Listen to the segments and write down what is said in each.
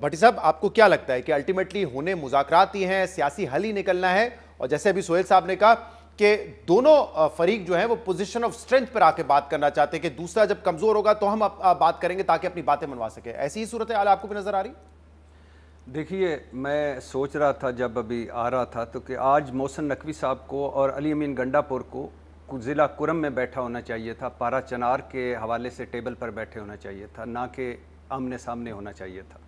بھٹی صاحب آپ کو کیا لگتا ہے کہ الٹیمیٹلی ہونے مذاکرات ہی ہیں، سیاسی حل ہی نکلنا ہے؟ اور جیسے ابھی سہیل صاحب نے کہا کہ دونوں فریق جو ہیں وہ پوزیشن آف سٹرینتھ پر آ کے بات کرنا چاہتے ہیں کہ دوسرا جب کمزور ہوگا تو ہم بات کریں گے تاکہ اپنی باتیں منوا سکیں. ایسی ہی صورتحال آپ کو بھی نظر آ رہی؟ دیکھیے، میں سوچ رہا تھا جب ابھی آ رہا تھا تو کہ آج محسن نقوی صاحب کو اور علی امین گنڈا پور کو ضلع کرم میں بیٹھا ہونا چاہیے تھا، پارا چنار کے حوالے سے ٹیبل پر بیٹھے ہونا چاہیے تھا، نہ کہ آمنے سامنے ہونا چاہیے تھا.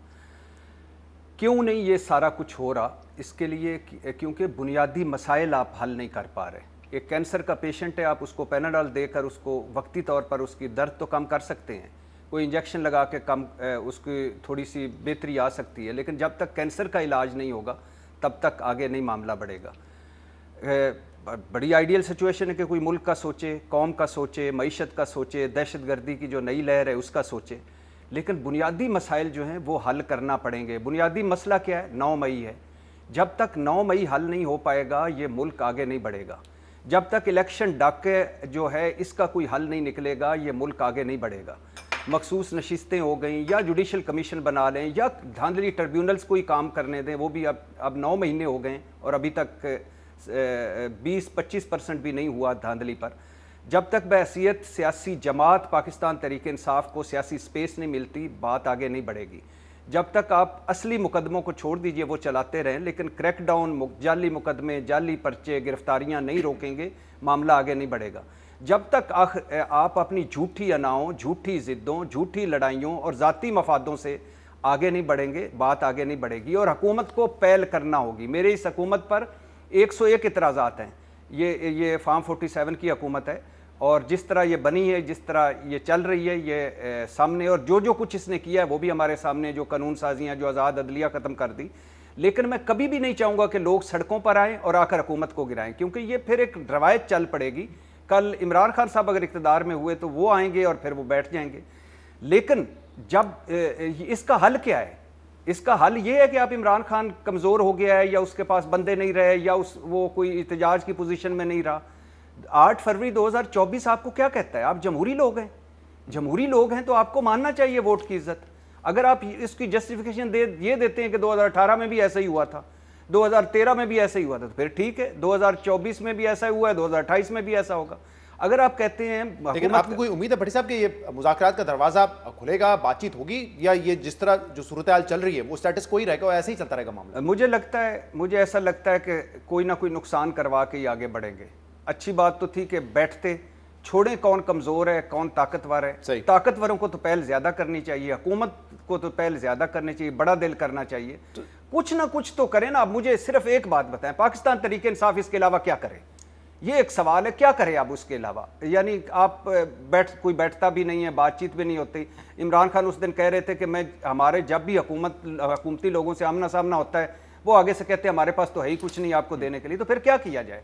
کیوں نہیں یہ سارا کچھ ہو رہا؟ اس کے لیے کیونکہ بنیادی مسائل آپ حل نہیں کر پا رہے. ایک کینسر کا پیشنٹ ہے، آپ اس کو پیناڈول دے کر اس کو وقتی طور پر اس کی درد تو کم کر سکتے ہیں، کوئی انجیکشن لگا کے کم اس کی تھوڑی سی بہتری آ سکتی ہے، لیکن جب تک کینسر کا علاج نہیں ہوگا تب تک آگے نہیں معاملہ بڑھے گا. بڑی آئیڈیل سچویشن ہے کہ کوئی ملک کا سوچے، قوم کا سوچے، معیشت کا سوچے، دہشت گردی کی جو نئی لہر ہے اس کا سوچے، لیکن بنیادی مسائل جو ہیں وہ حل کرنا پڑیں گے. بنیادی مسئلہ کیا ہے؟ 9 مئی ہے. جب تک 9 مئی حل نہیں ہو پائے گا یہ ملک آگے نہیں بڑھے گا. جب تک الیکشن ڈاکے جو ہے اس کا کوئی حل نہیں نکلے گا یہ ملک آگے نہیں بڑھے گا. مخصوص نشستیں ہو گئیں یا جوڈیشل کمیشن بنا لیں یا دھاندلی ٹربیونلز کوئی کام کرنے دیں، وہ بھی اب 9 مہینے ہو گئے اور ابھی تک 20-25% بھی نہیں ہوا دھاندلی پر. جب تک بحیثیت سیاسی جماعت پاکستان تحریک انصاف کو سیاسی سپیس نہیں ملتی بات آگے نہیں بڑھے گی. جب تک آپ اصلی مقدموں کو چھوڑ دیجئے وہ چلاتے رہیں لیکن کریک ڈاؤن، جعلی مقدمے، جعلی پرچے، گرفتاریاں نہیں روکیں گے معاملہ آگے نہیں بڑھے گا. جب تک آپ اپنی جھوٹی اناؤں، جھوٹی ضدوں، جھوٹی لڑائیوں اور ذاتی مفادوں سے آگے نہیں بڑھیں گے بات آگے نہیں بڑھے گی. اور حکومت کو پہل کرنا ہوگی. میرے اس حکومت پر 101 اعتراضات ہیں. یہ فارم 47 کی حکومت ہے اور جس طرح یہ بنی ہے، جس طرح یہ چل رہی ہے یہ سامنے، اور جو کچھ اس نے کیا ہے وہ بھی ہمارے سامنے، جو قانون سازیاں، جو آزاد عدلیہ ختم کر دی. لیکن میں کبھی بھی نہیں چاہوں گا کہ لوگ سڑکوں پر آئیں اور آ کر حکومت کو گرائیں، کیونکہ یہ پھر ایک روایت چل پڑے گی. کل عمران خان صاحب اگر اقتدار میں ہوئے تو وہ آئیں گے اور پھر وہ بیٹھ جائیں گے. لیکن جب اس کا حل کیا ہے؟ اس کا حل یہ ہے کہ آپ عمران خان کمزور ہو گیا ہے یا اس کے پاس بندے نہیں رہے یا وہ کوئی احتجاج کی پوزیشن میں نہیں رہا. 8 فروری 2024 آپ کو کیا کہتا ہے؟ آپ جمہوری لوگ ہیں، جمہوری لوگ ہیں تو آپ کو ماننا چاہیے ووٹ کی عزت. اگر آپ اس کی جسٹیفیکیشن یہ دیتے ہیں کہ 2018 میں بھی ایسا ہی ہوا تھا، 2013 میں بھی ایسا ہی ہوا تھا، تو پھر ٹھیک ہے، 2024 میں بھی ایسا ہوا ہے، 2028 میں بھی ایسا ہوگا. اگر آپ کہتے ہیں لیکن آپ کو کوئی امید ہے بھٹی صاحب کہ یہ مذاکرات کا دروازہ کھلے گا، بات چیت ہوگی، یا یہ جس طرح جو صورتحال چل رہی ہے وہ سٹیٹس کوئی رہے گا اور ایسے ہی چلتا رہے گا معاملہ؟ مجھے ایسا لگتا ہے کہ کوئی نہ کوئی نقصان کروا کے ہی آگے بڑھیں گے. اچھی بات تو تھی کہ بیٹھتے، چھوڑیں کون کمزور ہے کون طاقتور ہے. طاقتوروں کو تو پہل زیادہ کرنی چاہیے، حکومت کو تو پہل زیادہ کرنی چاہیے، بڑا دل کرنا چاہیے. کچھ نہ کچھ تو کریں نا. اب مجھے صرف ایک بات بتائیں، پاکستان تحریک انصاف اس کے علاوہ کیا کرے؟ یہ ایک سوال ہے، کیا کرے اب اس کے علاوہ؟ یعنی آپ کوئی بیٹھتا بھی نہیں ہے، بات چیت بھی نہیں ہوتی. عمران خان اس دن کہہ رہے تھے کہ ہمارے جب بھی حکومتی لوگوں سے آمنا سامنا ہوتا ہے وہ آگے سے کہتے ہیں ہمارے پاس تو ہے ہی کچھ نہیں آپ کو دینے کے لیے. تو پھر کیا کیا جائے؟